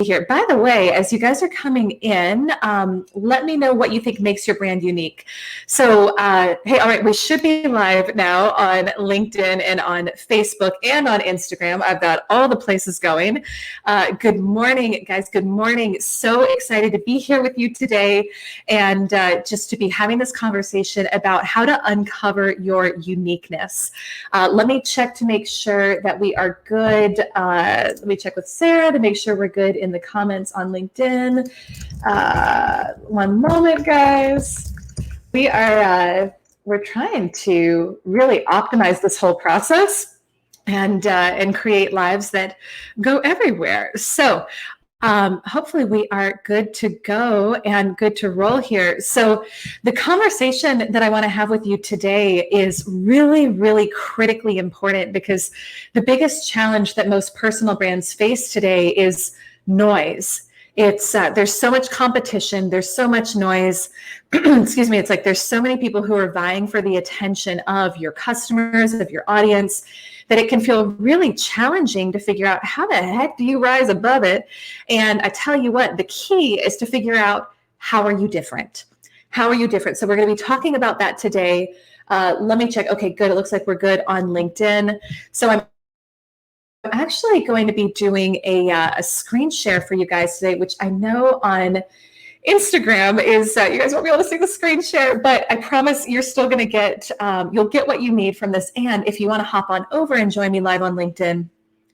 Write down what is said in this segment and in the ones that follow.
here. By the way, as you guys are coming in, let me know what you think makes your brand unique. So, hey, all right, we should be live now on LinkedIn and on Facebook and on Instagram. I've got all the places going. Good morning, guys. Good morning. So excited to be here with you today and just to be having this conversation about how to uncover your uniqueness. Let me check to make sure that we are good. Let me check with Sarah to make sure we're good in the comments on LinkedIn. One moment, guys. We're trying to really optimize this whole process and create lives that go everywhere. So hopefully we are good to go and good to roll here. So the conversation that I want to have with you today is really, really critically important because the biggest challenge that most personal brands face today is noise. It's there's so much competition, there's so much noise. Excuse me, it's like there's so many people who are vying for the attention of your customers, of your audience, that it can feel really challenging to figure out how the heck do you rise above it. And I tell you what, the key is to figure out, how are you different? How are you different? So we're going to be talking about that today. Let me check. Okay, good. It looks like we're good on LinkedIn. So I'm actually going to be doing a screen share for you guys today, which I know on Instagram is, you guys won't be able to see the screen share, but I promise you're still going to get, you'll get what you need from this. And if you want to hop on over and join me live on LinkedIn,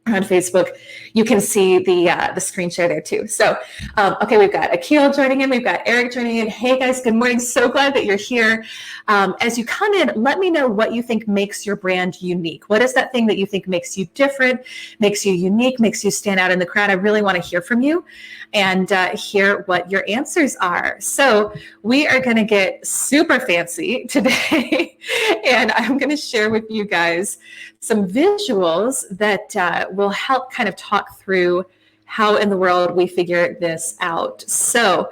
on Facebook, you can see the screen share there too. So, okay, we've got Akil joining in. We've got Eric joining in. Hey guys, good morning. So glad that you're here. As you come in, let me know what you think makes your brand unique. What is that thing that you think makes you different, makes you unique, makes you stand out in the crowd? I really want to hear from you and hear what your answers are. So we are going to get super fancy today and I'm going to share with you guys some visuals that will help kind of talk through how in the world we figure this out. So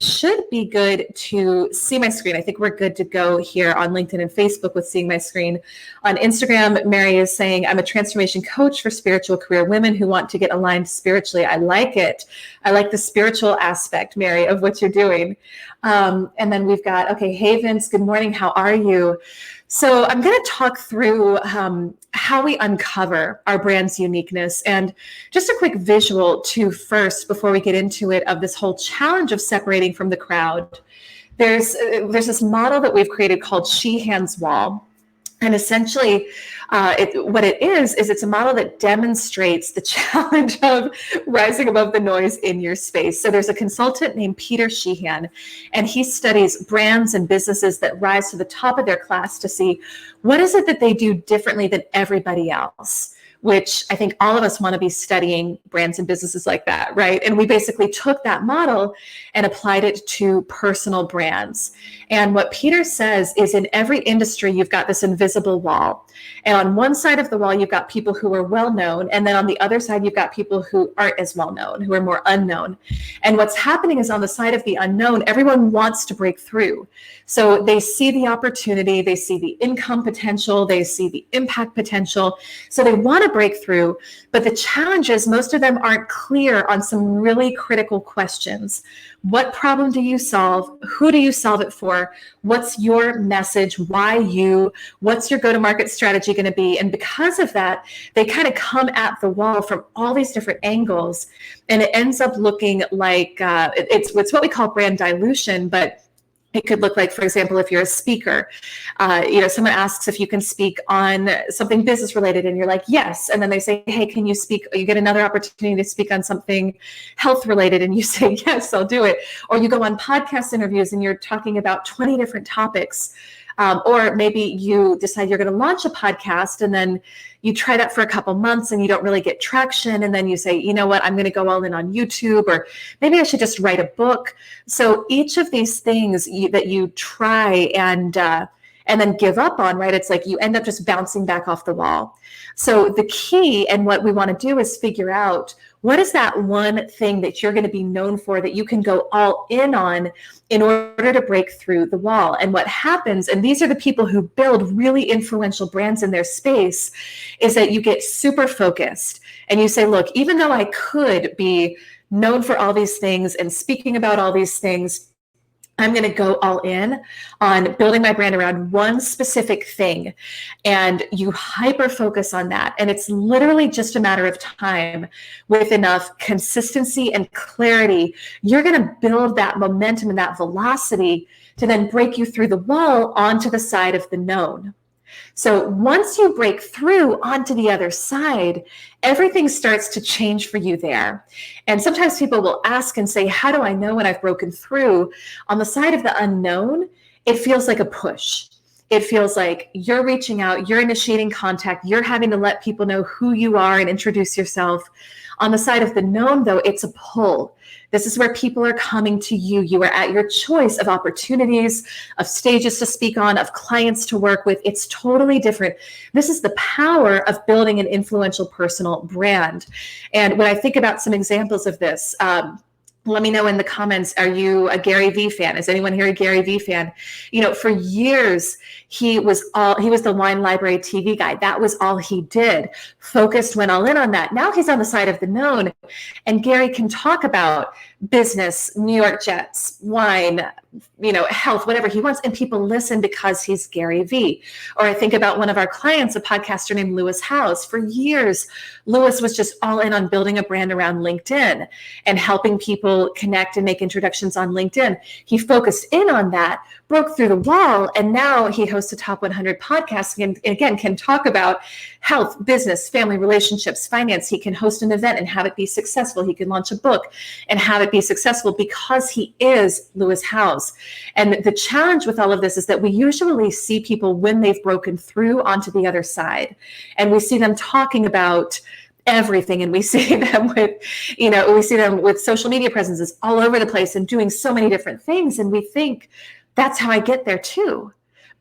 should be good to see my screen. I think we're good to go here on LinkedIn and Facebook with seeing my screen. On Instagram, Mary is saying, I'm a transformation coach for spiritual career women who want to get aligned spiritually. I like it. I like the spiritual aspect, Mary, of what you're doing. And then we've got, okay, hey Vince, good morning. How are you? So I'm going to talk through how we uncover our brand's uniqueness and just a quick visual too first before we get into it of this whole challenge of separating from the crowd. There's this model that we've created called Sheehans Wall. And essentially, what it is it's a model that demonstrates the challenge of rising above the noise in your space. So there's a consultant named Peter Sheehan, and he studies brands and businesses that rise to the top of their class to see what is it that they do differently than everybody else, which I think all of us want to be studying brands and businesses like that, right? And we basically took that model and applied it to personal brands. And what Peter says is in every industry, you've got this invisible wall. And on one side of the wall, you've got people who are well-known. And then on the other side, you've got people who aren't as well-known, who are more unknown. And what's happening is on the side of the unknown, everyone wants to break through. So they see the opportunity, they see the income potential, they see the impact potential. So they want to break through. But the challenge is most of them aren't clear on some really critical questions. What problem do you solve? Who do you solve it for? What's your message? Why you? What's your go-to-market strategy going to be? And because of that, they kind of come at the wall from all these different angles. And it ends up looking like it's what we call brand dilution, but it could look like, for example, if you're a speaker, someone asks if you can speak on something business related and you're like, yes. And then they say, hey, can you speak? You get another opportunity to speak on something health related and you say, yes, I'll do it. Or you go on podcast interviews and you're talking about 20 different topics. Or maybe you decide you're going to launch a podcast and then you try that for a couple months and you don't really get traction. And then you say, you know what, I'm going to go all in on YouTube, or maybe I should just write a book. So each of these things that you try and then give up on, right? It's like you end up just bouncing back off the wall. So the key and what we want to do is figure out What is that one thing that you're going to be known for that you can go all in on in order to break through the wall? And what happens, and these are the people who build really influential brands in their space, is that you get super focused and you say, look, even though I could be known for all these things and speaking about all these things, I'm going to go all in on building my brand around one specific thing. And you hyper focus on that. And it's literally just a matter of time with enough consistency and clarity. You're going to build that momentum and that velocity to then break you through the wall onto the side of the known. So once you break through onto the other side, everything starts to change for you there. And sometimes people will ask and say, how do I know when I've broken through? On the side of the unknown, it feels like a push. It feels like you're reaching out, you're initiating contact, you're having to let people know who you are and introduce yourself. On the side of the known, though, it's a pull. This is where people are coming to you. You are at your choice of opportunities, of stages to speak on, of clients to work with. It's totally different. This is the power of building an influential personal brand. And when I think about some examples of this, let me know in the comments, are you a Gary Vee fan? Is anyone here a Gary Vee fan? You know, for years, he was the Wine Library TV guy. That was all he did. Focused, went all in on that. Now he's on the side of the known. And Gary can talk about business, New York Jets, wine, health, whatever he wants. And people listen because he's Gary Vee. Or I think about one of our clients, a podcaster named Lewis Howes. For years, Lewis was just all in on building a brand around LinkedIn and helping people connect and make introductions on LinkedIn. He focused in on that, broke through the wall, and now he hosts a top 100 podcast and again can talk about health, business, family, relationships, finance. He can host an event and have it be successful. He can launch a book and have it be successful because he is Lewis Howes. And the challenge with all of this is that we usually see people when they've broken through onto the other side, and we see them talking about everything, and we see them with social media presences all over the place and doing so many different things, and we think that's how I get there too.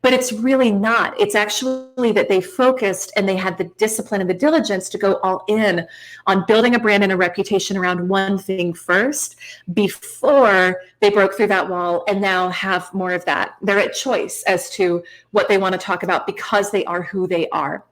But it's really not. It's actually that they focused and they had the discipline and the diligence to go all in on building a brand and a reputation around one thing first before they broke through that wall and now have more of that. They're at choice as to what they want to talk about because they are who they are.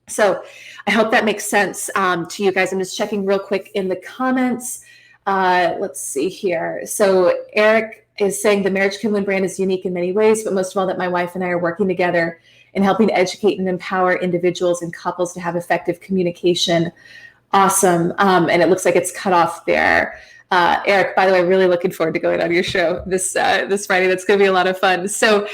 So I hope that makes sense to you guys. I'm just checking real quick in the comments. Let's see here. So Eric is saying the Marriage Can Win brand is unique in many ways, but most of all that my wife and I are working together in helping to educate and empower individuals and couples to have effective communication. Awesome. And it looks like it's cut off there. Eric, by the way, really looking forward to going on your show this Friday. That's going to be a lot of fun. So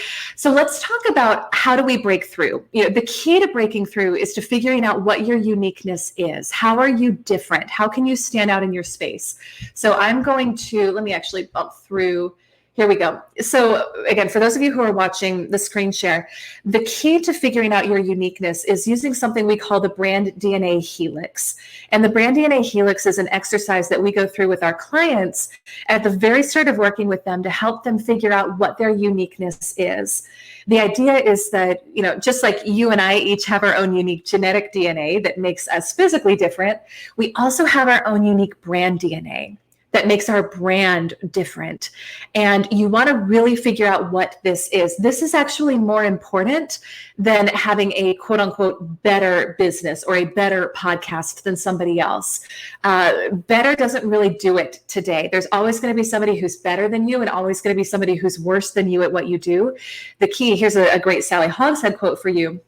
let's talk about how do we break through. The key to breaking through is to figuring out what your uniqueness is. How are you different? How can you stand out in your space? So I'm going to, let me actually bump through. Here we go. So again, for those of you who are watching the screen share, the key to figuring out your uniqueness is using something we call the Brand DNA Helix. And the Brand DNA Helix is an exercise that we go through with our clients at the very start of working with them to help them figure out what their uniqueness is. The idea is that, just like you and I each have our own unique genetic DNA that makes us physically different, we also have our own unique brand DNA that makes our brand different. And you want to really figure out what this is. This is actually more important than having a quote unquote better business or a better podcast than somebody else. Better doesn't really do it today. There's always going to be somebody who's better than you and always going to be somebody who's worse than you at what you do. The key, here's a great Sally Hogshead quote for you.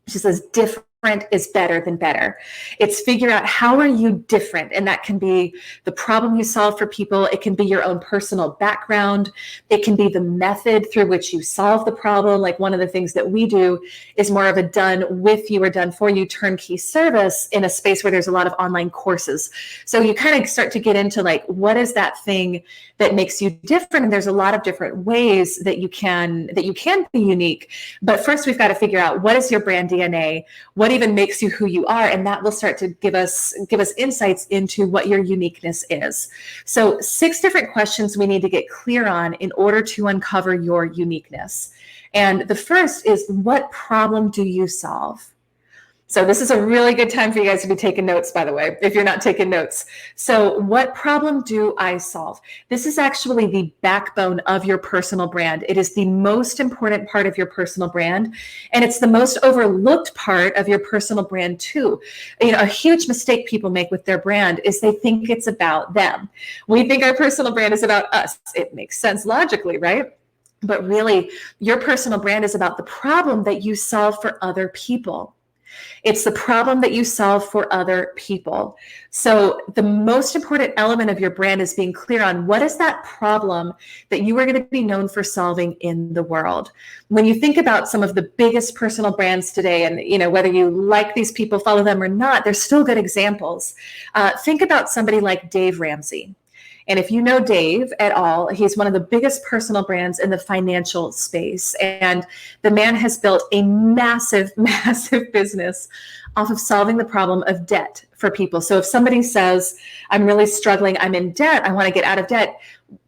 She says, different is better than better. It's figure out how are you different. And that can be the problem you solve for people. It can be your own personal background. It can be the method through which you solve the problem. Like one of the things that we do is more of a done with you or done for you turnkey service in a space where there's a lot of online courses. So you kind of start to get into like, what is that thing that makes you different? And there's a lot of different ways that you can be unique. But first we've got to figure out what is your brand DNA? What even makes you who you are, and that will start to give us insights into what your uniqueness is. So 6 different questions we need to get clear on in order to uncover your uniqueness. And the first is, what problem do you solve? So this is a really good time for you guys to be taking notes, by the way, if you're not taking notes. So what problem do I solve? This is actually the backbone of your personal brand. It is the most important part of your personal brand, and it's the most overlooked part of your personal brand too. A huge mistake people make with their brand is they think it's about them. We think our personal brand is about us. It makes sense logically, right? But really, your personal brand is about the problem that you solve for other people. It's the problem that you solve for other people. So the most important element of your brand is being clear on what is that problem that you are going to be known for solving in the world. When you think about some of the biggest personal brands today, and whether you like these people, follow them or not, they're still good examples. Think about somebody like Dave Ramsey. And if you know Dave at all, he's one of the biggest personal brands in the financial space. And the man has built a massive, massive business off of solving the problem of debt for people. So if somebody says, I'm really struggling, I'm in debt, I want to get out of debt,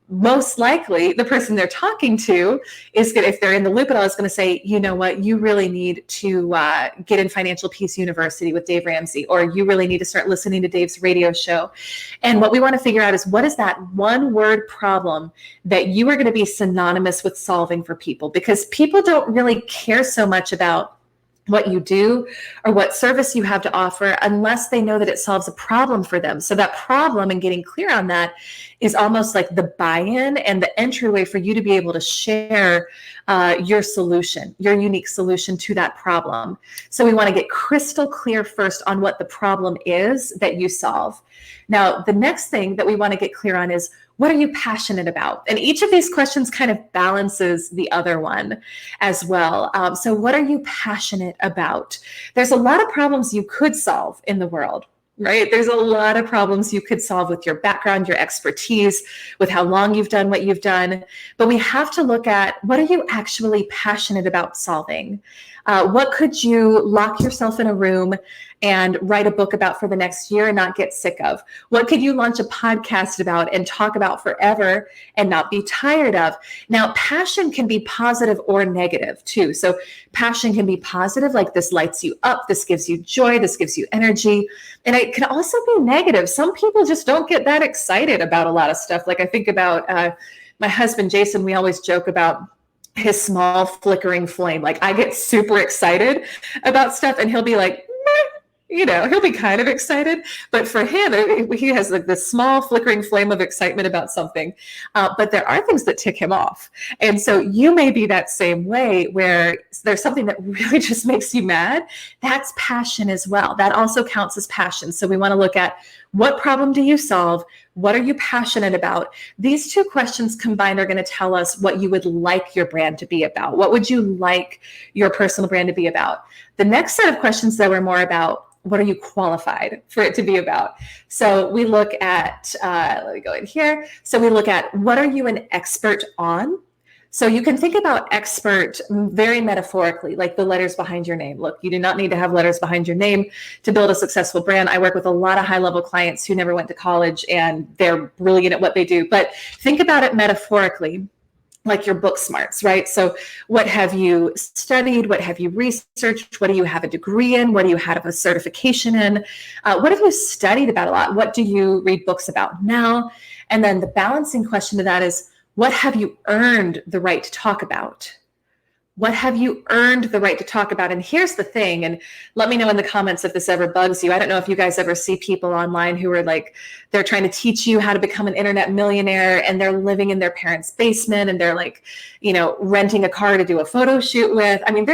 most likely the person they're talking to is going to, if they're in the loop at all, is going to say, you know what, you really need to get in Financial Peace University with Dave Ramsey, or you really need to start listening to Dave's radio show. And what we want to figure out is, what is that one word problem that you are going to be synonymous with solving for people? Because people don't really care so much about what you do or what service you have to offer unless they know that it solves a problem for them. So that problem, and getting clear on that, is almost like the buy-in and the entryway for you to be able to share your solution, your unique solution to that problem. So we want to get crystal clear first on what the problem is that you solve. Now, the next thing that we want to get clear on is, what are you passionate about? And each of these questions kind of balances the other one as well. So what are you passionate about? There's a lot of problems you could solve in the world, right? There's a lot of problems you could solve with your background, your expertise, with how long you've done what you've done. But we have to look at, what are you actually passionate about solving? What could you lock yourself in a room and write a book about for the next year and not get sick of? What could you launch a podcast about and talk about forever and not be tired of? Now, passion can be positive or negative too. So passion can be positive, like this lights you up, this gives you joy, this gives you energy. And it can also be negative. Some people just don't get that excited about a lot of stuff. Like I think about my husband, Jason, we always joke about his small flickering flame. Like I get super excited about stuff and he'll be like, he'll be kind of excited, but for him, he has like this small flickering flame of excitement about something. But there are things that tick him off. And so you may be that same way, where there's something that really just makes you mad. That's passion as well. That also counts as passion. So we want to look at, what problem do you solve? What are you passionate about? These two questions combined are going to tell us what you would like your brand to be about. What would you like your personal brand to be about? The next set of questions that were more about, what are you qualified for it to be about? So we look at, let me go in here. So we look at, what are you an expert on? So you can think about expert very metaphorically, like the letters behind your name. Look, you do not need to have letters behind your name to build a successful brand. I work with a lot of high-level clients who never went to college, and they're brilliant at what they do. But think about it metaphorically, like your book smarts, right? So what have you studied? What have you researched? What do you have a degree in? What do you have a certification in? What have you studied about a lot? What do you read books about now? And then the balancing question to that is, what have you earned the right to talk about? What have you earned the right to talk about? And here's the thing, and let me know in the comments if this ever bugs you. I don't know if you guys ever see people online who are like, they're trying to teach you how to become an internet millionaire, and they're living in their parents' basement, and they're like, renting a car to do a photo shoot with. I mean,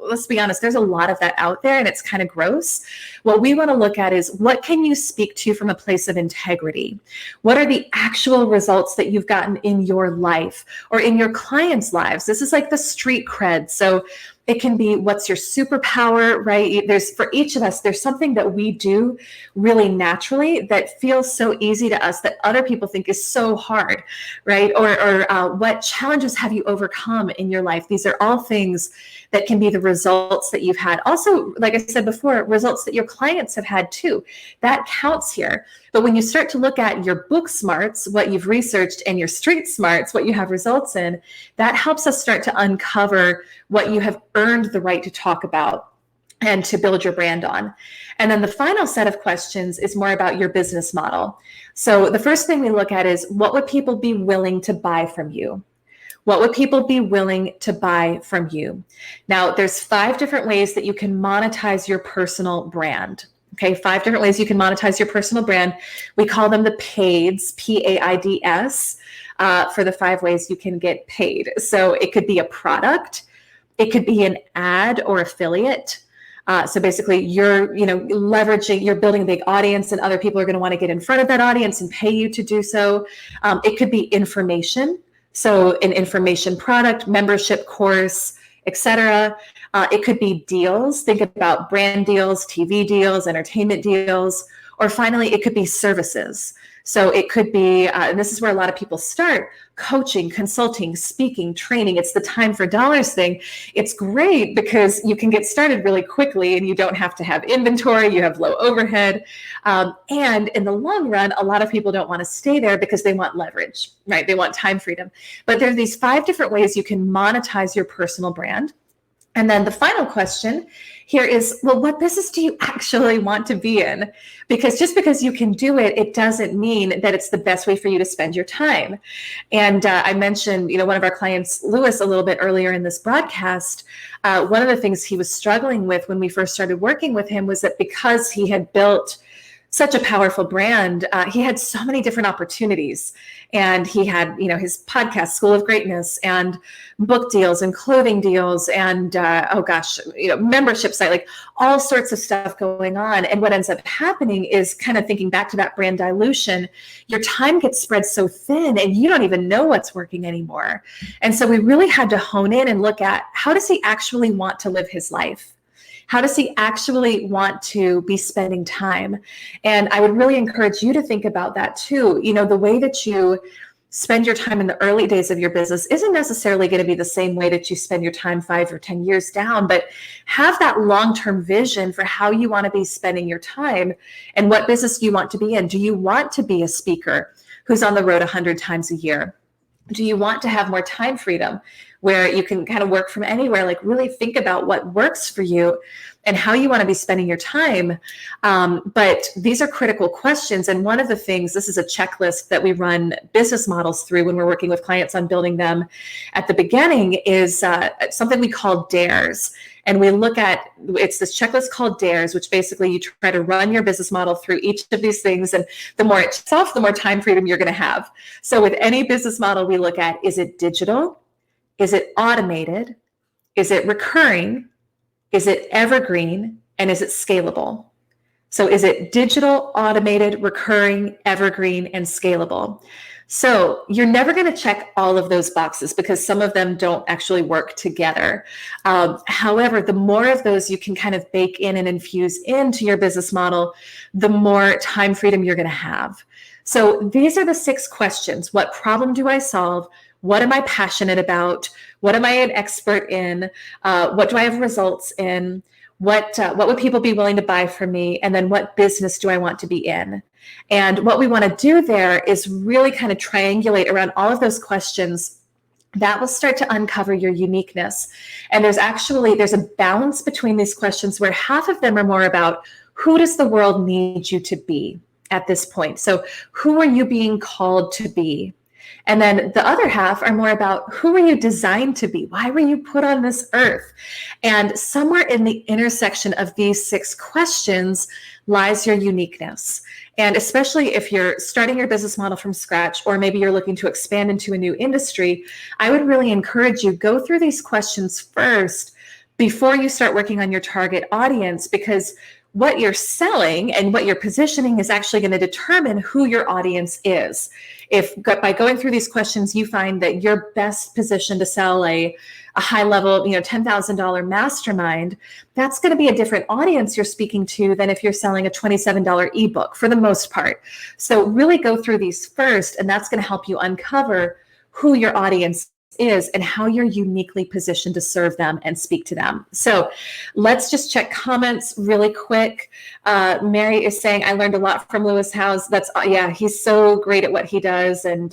let's be honest, there's a lot of that out there, and it's kind of gross. What we want to look at is, what can you speak to from a place of integrity? What are the actual results that you've gotten in your life or in your clients' lives? This is like the street cred. So it can be, what's your superpower, right? For each of us, there's something that we do really naturally that feels so easy to us that other people think is so hard, right? Or what challenges have you overcome in your life? These are all things that can be the results that you've had. Also, like I said before, results that your clients have had too. That counts here. But when you start to look at your book smarts, what you've researched, and your street smarts, what you have results in, that helps us start to uncover what you have earned the right to talk about and to build your brand on. And then the final set of questions is more about your business model. So the first thing we look at is, what would people be willing to buy from you? What would people be willing to buy from you? Now, there's 5 different ways that you can monetize your personal brand. Okay, 5 different ways you can monetize your personal brand. We call them the PAIDs, PAIDS, for the 5 ways you can get paid. So it could be a product, it could be an ad or affiliate. So basically you're, leveraging, you're building a big audience, and other people are going to want to get in front of that audience and pay you to do so. It could be information. So an information product, membership course, etc. It could be deals. Think about brand deals, TV deals, entertainment deals, or finally, it could be services. So it could be, and this is where a lot of people start, coaching, consulting, speaking, training. It's the time for dollars thing. It's great because you can get started really quickly and you don't have to have inventory, you have low overhead. And in the long run, a lot of people don't want to stay there because they want leverage, right? They want time freedom. But there are these 5 different ways you can monetize your personal brand. And then the final question here is, well, what business do you actually want to be in? Because just because you can do it, it doesn't mean that it's the best way for you to spend your time. And I mentioned, one of our clients, Lewis, a little bit earlier in this broadcast. One of the things he was struggling with when we first started working with him was that because he had built such a powerful brand, he had so many different opportunities. And he had, his podcast, School of Greatness, and book deals and clothing deals and, membership site, like all sorts of stuff going on. And what ends up happening is, kind of thinking back to that brand dilution, your time gets spread so thin and you don't even know what's working anymore. And so we really had to hone in and look at, how does he actually want to live his life? How does he actually want to be spending time? And I would really encourage you to think about that too. The way that you spend your time in the early days of your business isn't necessarily going to be the same way that you spend your time 5 or 10 years down, but have that long-term vision for how you want to be spending your time and what business you want to be in. Do you want to be a speaker who's on the road 100 times a year? Do you want to have more time freedom where you can kind of work from anywhere? Like, really think about what works for you and how you want to be spending your time. But these are critical questions. And one of the things, this is a checklist that we run business models through when we're working with clients on building them at the beginning, is something we call dares. And we look at, it's this checklist called dares, which basically you try to run your business model through each of these things. And the more it checks off, the more time freedom you're going to have. So with any business model we look at, is it digital? Is it automated? Is it recurring? Is it evergreen? And is it scalable? So is it digital, automated, recurring, evergreen, and scalable? So you're never going to check all of those boxes because some of them don't actually work together. However, the more of those you can kind of bake in and infuse into your business model, the more time freedom you're going to have. So these are the 6 questions. What problem do I solve? What am I passionate about? What am I an expert in? What do I have results in? What would people be willing to buy from me? And then what business do I want to be in? And what we want to do there is really kind of triangulate around all of those questions. That will start to uncover your uniqueness. And there's a balance between these questions where half of them are more about, who does the world need you to be at this point? So who are you being called to be? And then the other half are more about, who were you designed to be? Why were you put on this earth? And somewhere in the intersection of these 6 questions lies your uniqueness. And especially if you're starting your business model from scratch, or maybe you're looking to expand into a new industry, I would really encourage you, go through these questions first before you start working on your target audience, because what you're selling and what you're positioning is actually going to determine who your audience is. If by going through these questions, you find that you're best positioned to sell a high level, $10,000 mastermind, that's going to be a different audience you're speaking to than if you're selling a $27 ebook for the most part. So really go through these first, and that's going to help you uncover who your audience is and how you're uniquely positioned to serve them and speak to them. So let's just check comments really quick. Mary is saying, I learned a lot from Lewis Howes. He's so great at what he does. And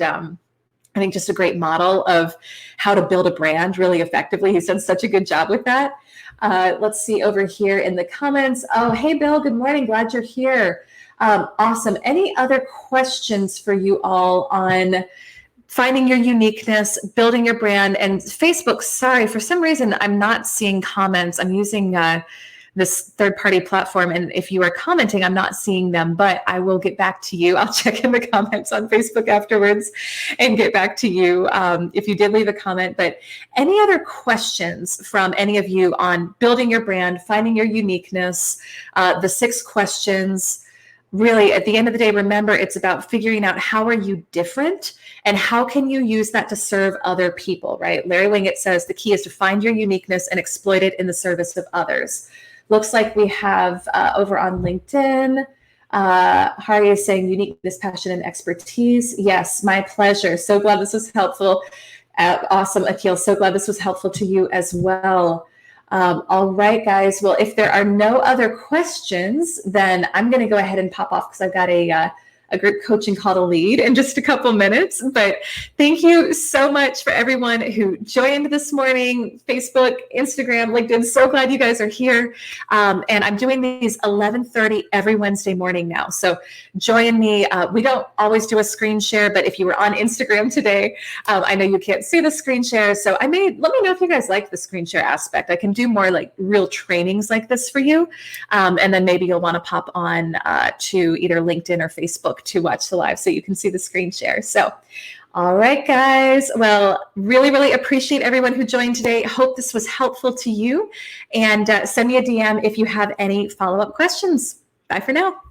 I think just a great model of how to build a brand really effectively. He's done such a good job with that. Let's see over here in the comments. Oh, hey, Bill, good morning. Glad you're here. Awesome. Any other questions for you all on finding your uniqueness, building your brand? And Facebook, sorry, for some reason, I'm not seeing comments. I'm using this third-party platform, and if you are commenting, I'm not seeing them, but I will get back to you. I'll check in the comments on Facebook afterwards and get back to you if you did leave a comment. But any other questions from any of you on building your brand, finding your uniqueness, the 6 questions? Really, at the end of the day, remember, it's about figuring out how are you different and how can you use that to serve other people, right? Larry Winget says the key is to find your uniqueness and exploit it in the service of others. Looks like we have over on LinkedIn, Hari is saying uniqueness, passion, and expertise. Yes, my pleasure. So glad this was helpful. Awesome, Akil. So glad this was helpful to you as well. All right, guys. Well, if there are no other questions, then I'm going to go ahead and pop off because I've got a group coaching call to lead in just a couple minutes. But thank you so much for everyone who joined this morning, Facebook, Instagram, LinkedIn. So glad you guys are here. And I'm doing these 11:30 every Wednesday morning now. So join me. We don't always do a screen share, but if you were on Instagram today, I know you can't see the screen share. So let me know if you guys like the screen share aspect. I can do more like real trainings like this for you. And then maybe you'll want to pop on to either LinkedIn or Facebook to watch the live so you can see the screen share. So, all right, guys. Well, really, really appreciate everyone who joined today. Hope this was helpful to you. And send me a DM if you have any follow-up questions. Bye for now.